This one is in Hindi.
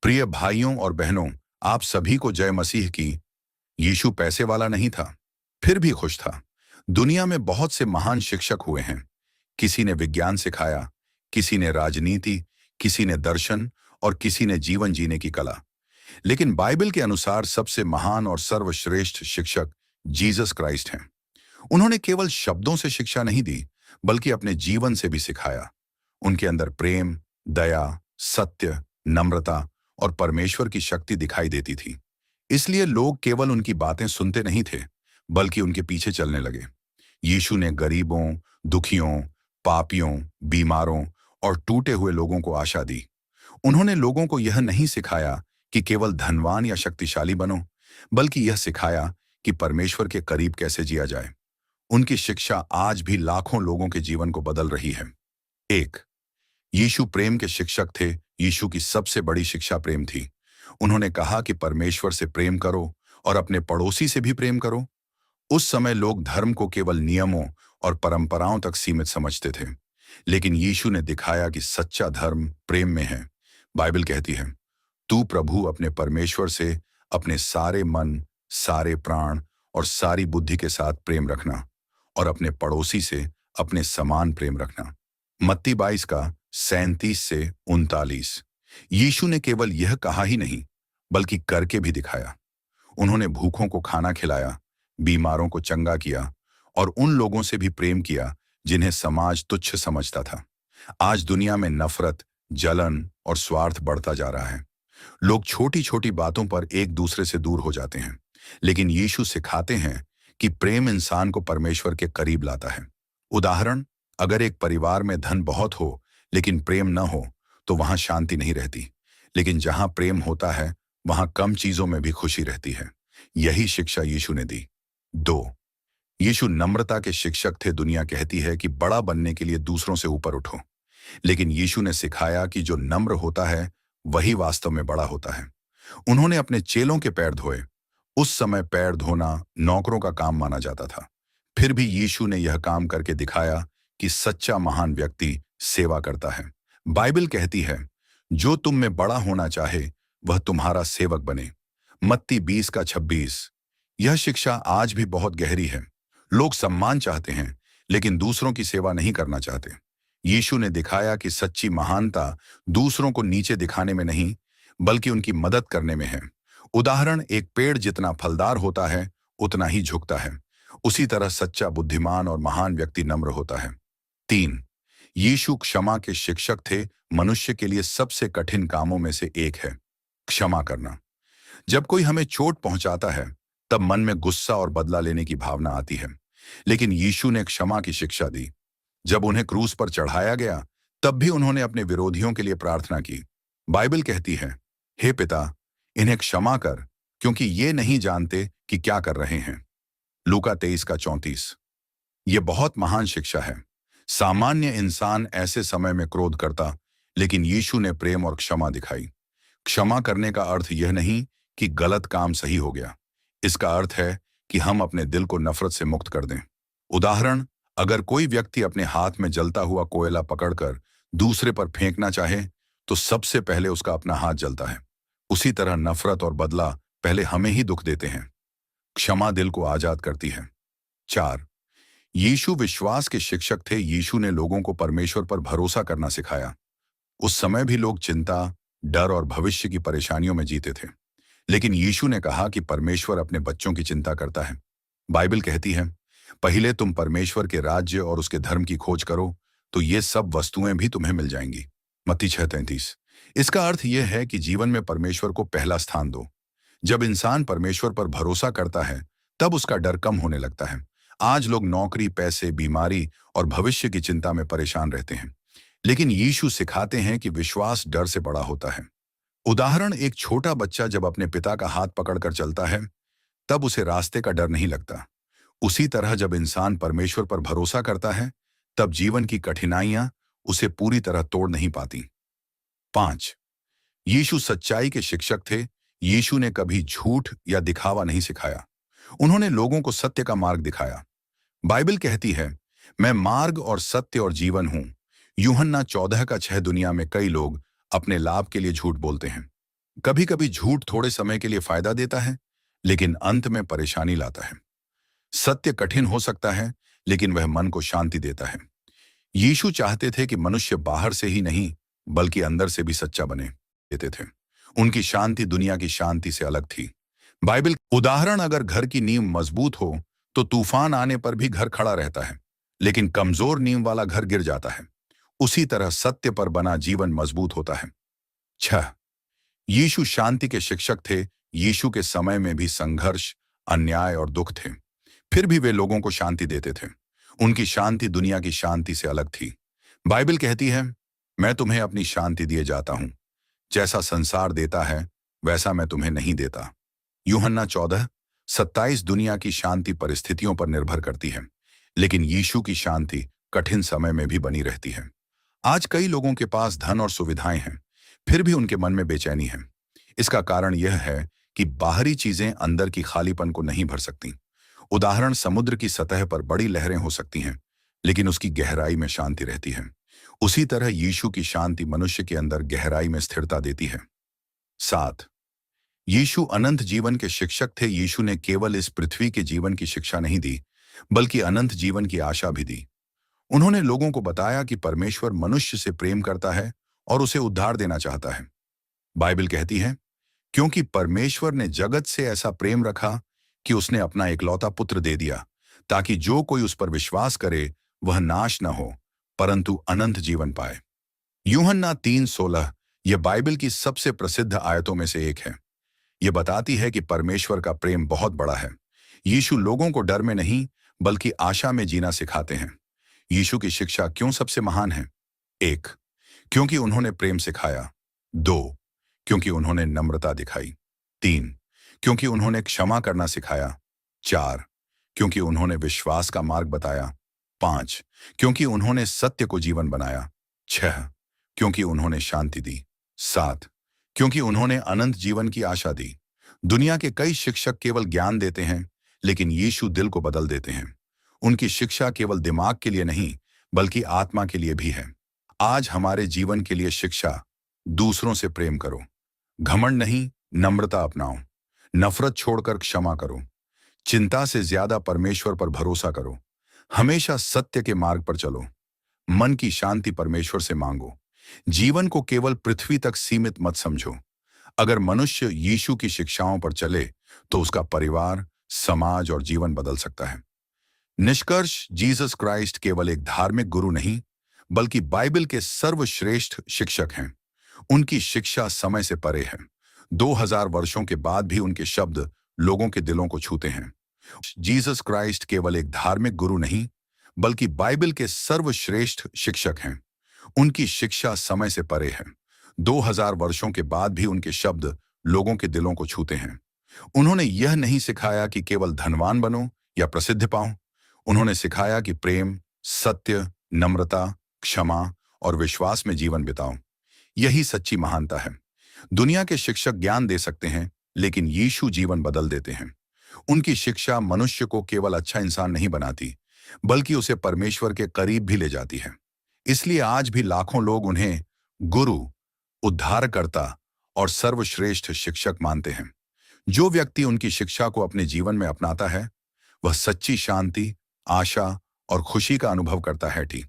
प्रिय भाइयों और बहनों, आप सभी को जय मसीह की। यीशु पैसे वाला नहीं था, फिर भी खुश था। दुनिया में बहुत से महान शिक्षक हुए हैं। किसी ने विज्ञान सिखाया, किसी ने राजनीति, किसी ने दर्शन और किसी ने जीवन जीने की कला। लेकिन बाइबल के अनुसार सबसे महान और सर्वश्रेष्ठ शिक्षक जीसस क्राइस्ट हैं। उन्होंने केवल शब्दों से शिक्षा नहीं दी, बल्कि अपने जीवन से भी सिखाया। उनके अंदर प्रेम, दया, सत्य, नम्रता और परमेश्वर की शक्ति दिखाई देती थी। इसलिए लोग केवल उनकी बातें सुनते नहीं थे, बल्कि उनके पीछे चलने लगे। यीशु ने गरीबों, दुखियों, पापियों, बीमारों और टूटे हुए लोगों को आशा दी। उन्होंने लोगों को यह नहीं सिखाया कि केवल धनवान या शक्तिशाली बनो, बल्कि यह सिखाया कि परमेश्वर के करीब कैसे जिया जाए। उनकी शिक्षा आज भी लाखों लोगों के जीवन को बदल रही है। एक, यीशु प्रेम के शिक्षक थे। यीशु की सबसे बड़ी शिक्षा प्रेम थी। उन्होंने कहा कि परमेश्वर से प्रेम करो और अपने पड़ोसी से भी प्रेम करो। उस समय लोग धर्म को केवल नियमों और परंपराओं तक सीमित समझते थे, लेकिन यीशु ने दिखाया कि सच्चा धर्म प्रेम में है। बाइबल कहती है, तू प्रभु अपने परमेश्वर से अपने सारे मन, सारे प्राण और सारी बुद्धि के साथ प्रेम रखना और अपने पड़ोसी से अपने समान प्रेम रखना। मत्ती 22 का 37 से 39। यीशु ने केवल यह कहा ही नहीं, बल्कि करके भी दिखाया। उन्होंने भूखों को खाना खिलाया, बीमारों को चंगा किया और उन लोगों से भी प्रेम किया जिन्हें समाज तुच्छ समझता था। आज दुनिया में नफरत, जलन और स्वार्थ बढ़ता जा रहा है। लोग छोटी छोटी बातों पर एक दूसरे से दूर हो जाते हैं, लेकिन यीशु सिखाते हैं कि प्रेम इंसान को परमेश्वर के करीब लाता है। उदाहरण, अगर एक परिवार में धन बहुत हो लेकिन प्रेम न हो, तो वहां शांति नहीं रहती। लेकिन जहां प्रेम होता है, वहां कम चीजों में भी खुशी रहती है। यही शिक्षा यीशु ने दी। 2, यीशु नम्रता के शिक्षक थे। दुनिया कहती है कि बड़ा बनने के लिए दूसरों से ऊपर उठो, लेकिन यीशु ने सिखाया कि जो नम्र होता है वही वास्तव में बड़ा होता है। उन्होंने अपने चेलों के पैर धोए। उस समय पैर धोना नौकरों का काम माना जाता था। फिर भी यीशु ने यह काम करके दिखाया कि सच्चा महान व्यक्ति सेवा करता है। बाइबल कहती है, जो तुम में बड़ा होना चाहे वह तुम्हारा सेवक बने। मत्ती 20 का 26। यह शिक्षा आज भी बहुत गहरी है। लोग सम्मान चाहते हैं, लेकिन दूसरों की सेवा नहीं करना चाहते। यीशु ने दिखाया कि सच्ची महानता दूसरों को नीचे दिखाने में नहीं, बल्कि उनकी मदद करने में है। उदाहरण, एक पेड़ जितना फलदार होता है उतना ही झुकता है। उसी तरह सच्चा बुद्धिमान और महान व्यक्ति नम्र होता है। 3, यीशु क्षमा के शिक्षक थे। मनुष्य के लिए सबसे कठिन कामों में से एक है क्षमा करना। जब कोई हमें चोट पहुंचाता है, तब मन में गुस्सा और बदला लेने की भावना आती है, लेकिन यीशु ने क्षमा की शिक्षा दी। जब उन्हें क्रूस पर चढ़ाया गया, तब भी उन्होंने अपने विरोधियों के लिए प्रार्थना की। बाइबल कहती है, हे पिता, इन्हें क्षमा कर, क्योंकि ये नहीं जानते कि क्या कर रहे हैं। लूका 23 का 34। ये बहुत महान शिक्षा है। सामान्य इंसान ऐसे समय में क्रोध करता, लेकिन यीशु ने प्रेम और क्षमा दिखाई। क्षमा करने का अर्थ यह नहीं कि गलत काम सही हो गया। इसका अर्थ है कि हम अपने दिल को नफरत से मुक्त कर दें। उदाहरण, अगर कोई व्यक्ति अपने हाथ में जलता हुआ कोयला पकड़कर दूसरे पर फेंकना चाहे, तो सबसे पहले उसका अपना हाथ जलता है। उसी तरह नफरत और बदला पहले हमें ही दुख देते हैं। क्षमा दिल को आजाद करती है। 4, यीशु विश्वास के शिक्षक थे। यीशु ने लोगों को परमेश्वर पर भरोसा करना सिखाया। उस समय भी लोग चिंता, डर और भविष्य की परेशानियों में जीते थे, लेकिन यीशु ने कहा कि परमेश्वर अपने बच्चों की चिंता करता है। बाइबल कहती है, पहले तुम परमेश्वर के राज्य और उसके धर्म की खोज करो, तो ये सब वस्तुएं भी तुम्हें मिल जाएंगी। मत्ती 6:33। इसका अर्थ यह है कि जीवन में परमेश्वर को पहला स्थान दो। जब इंसान परमेश्वर पर भरोसा करता है, तब उसका डर कम होने लगता है। आज लोग नौकरी, पैसे, बीमारी और भविष्य की चिंता में परेशान रहते हैं, लेकिन यीशु सिखाते हैं कि विश्वास डर से बड़ा होता है। उदाहरण, एक छोटा बच्चा जब अपने पिता का हाथ पकड़कर चलता है, तब उसे रास्ते का डर नहीं लगता। उसी तरह जब इंसान परमेश्वर पर भरोसा करता है, तब जीवन की कठिनाइयां उसे पूरी तरह तोड़ नहीं पाती। 5, यीशु सच्चाई के शिक्षक थे। यीशु ने कभी झूठ या दिखावा नहीं सिखाया। उन्होंने लोगों को सत्य का मार्ग दिखाया। बाइबल कहती है, मैं मार्ग और सत्य और जीवन हूं। यूहन्ना 14 का 6। दुनिया में कई लोग अपने लाभ के लिए झूठ बोलते हैं। कभी कभी झूठ थोड़े समय के लिए फायदा देता है, लेकिन अंत में परेशानी लाता है। सत्य कठिन हो सकता है, लेकिन वह मन को शांति देता है। यीशु चाहते थे कि मनुष्य बाहर से ही नहीं, बल्कि अंदर से भी सच्चा बने देते थे। उनकी शांति दुनिया की शांति से अलग थी। बाइबल उदाहरण, अगर घर की नींव मजबूत हो तो तूफान आने पर भी घर खड़ा रहता है, लेकिन कमजोर नींव वाला घर गिर जाता है। उसी तरह सत्य पर बना जीवन मजबूत होता है। 6, यीशु शांति के शिक्षक थे। यीशु के समय में भी संघर्ष, अन्याय और दुख थे। फिर भी वे लोगों को शांति देते थे। उनकी शांति दुनिया की शांति से अलग थी। बाइबल कहती है, मैं तुम्हें अपनी शांति दिए जाता हूं, जैसा संसार देता है वैसा मैं तुम्हें नहीं देता। यूहन्ना 14:27। दुनिया की शांति परिस्थितियों पर निर्भर करती है, लेकिन यीशु की शांति कठिन समय में भी बनी रहती है। आज कई लोगों के पास धन और सुविधाएं हैं, फिर भी उनके मन में बेचैनी है। इसका कारण यह है कि बाहरी चीजें अंदर की खालीपन को नहीं भर सकती। उदाहरण, समुद्र की सतह पर बड़ी लहरें हो सकती हैं, लेकिन उसकी गहराई में शांति रहती है। उसी तरह यीशु की शांति मनुष्य के अंदर गहराई में स्थिरता देती है। 7, यीशु अनंत जीवन के शिक्षक थे। यीशु ने केवल इस पृथ्वी के जीवन की शिक्षा नहीं दी, बल्कि अनंत जीवन की आशा भी दी। उन्होंने लोगों को बताया कि परमेश्वर मनुष्य से प्रेम करता है और उसे उद्धार देना चाहता है। बाइबल कहती है, क्योंकि परमेश्वर ने जगत से ऐसा प्रेम रखा कि उसने अपना इकलौता पुत्र दे दिया, ताकि जो कोई उस पर विश्वास करे वह नाश न हो, परंतु अनंत जीवन पाए। यूहन्ना 3:16 यह बाइबल की सबसे प्रसिद्ध आयतों में से एक है। यह बताती है कि परमेश्वर का प्रेम बहुत बड़ा है। यीशु लोगों को डर में नहीं, बल्कि आशा में जीना सिखाते हैं। यीशु की शिक्षा क्यों सबसे महान है? 1, क्योंकि उन्होंने प्रेम सिखाया। 2, क्योंकि उन्होंने नम्रता दिखाई। 3, क्योंकि उन्होंने क्षमा करना सिखाया। 4, क्योंकि उन्होंने विश्वास का मार्ग बताया। 5, क्योंकि उन्होंने सत्य को जीवन बनाया। 6, क्योंकि उन्होंने शांति दी। 7, क्योंकि उन्होंने अनंत जीवन की आशा दी। दुनिया के कई शिक्षक केवल ज्ञान देते हैं, लेकिन यीशु दिल को बदल देते हैं। उनकी शिक्षा केवल दिमाग के लिए नहीं, बल्कि आत्मा के लिए भी है। आज हमारे जीवन के लिए शिक्षा, दूसरों से प्रेम करो, घमंड नहीं, नम्रता अपनाओ, नफरत छोड़कर क्षमा करो, चिंता से ज्यादा परमेश्वर पर भरोसा करो, हमेशा सत्य के मार्ग पर चलो, मन की शांति परमेश्वर से मांगो। जीवन को केवल पृथ्वी तक सीमित मत समझो। अगर मनुष्य यीशु की शिक्षाओं पर चले तो उसका परिवार, समाज और जीवन बदल सकता है। निष्कर्ष, जीसस क्राइस्ट केवल एक धार्मिक गुरु नहीं, बल्कि बाइबल के सर्वश्रेष्ठ शिक्षक हैं। उनकी शिक्षा समय से परे है। 2000 वर्षों के बाद भी उनके शब्द लोगों के दिलों को छूते हैं। जीसस क्राइस्ट केवल एक धार्मिक गुरु नहीं, बल्कि बाइबल के सर्वश्रेष्ठ शिक्षक हैं। उनकी शिक्षा समय से परे है। 2000 वर्षों के बाद भी उनके शब्द लोगों के दिलों को छूते हैं। उन्होंने यह नहीं सिखाया कि केवल धनवान बनो या प्रसिद्ध पाओ। उन्होंने सिखाया कि प्रेम, सत्य, नम्रता, क्षमा और विश्वास में जीवन बिताओ। यही सच्ची महानता है। दुनिया के शिक्षक ज्ञान दे सकते हैं, लेकिन यीशु जीवन बदल देते हैं। उनकी शिक्षा मनुष्य को केवल अच्छा इंसान नहीं बनाती, बल्कि उसे परमेश्वर के करीब भी ले जाती है। इसलिए आज भी लाखों लोग उन्हें गुरु, उद्धारकर्ता और सर्वश्रेष्ठ शिक्षक मानते हैं। जो व्यक्ति उनकी शिक्षा को अपने जीवन में अपनाता है, वह सच्ची शांति, आशा और खुशी का अनुभव करता है। ठीक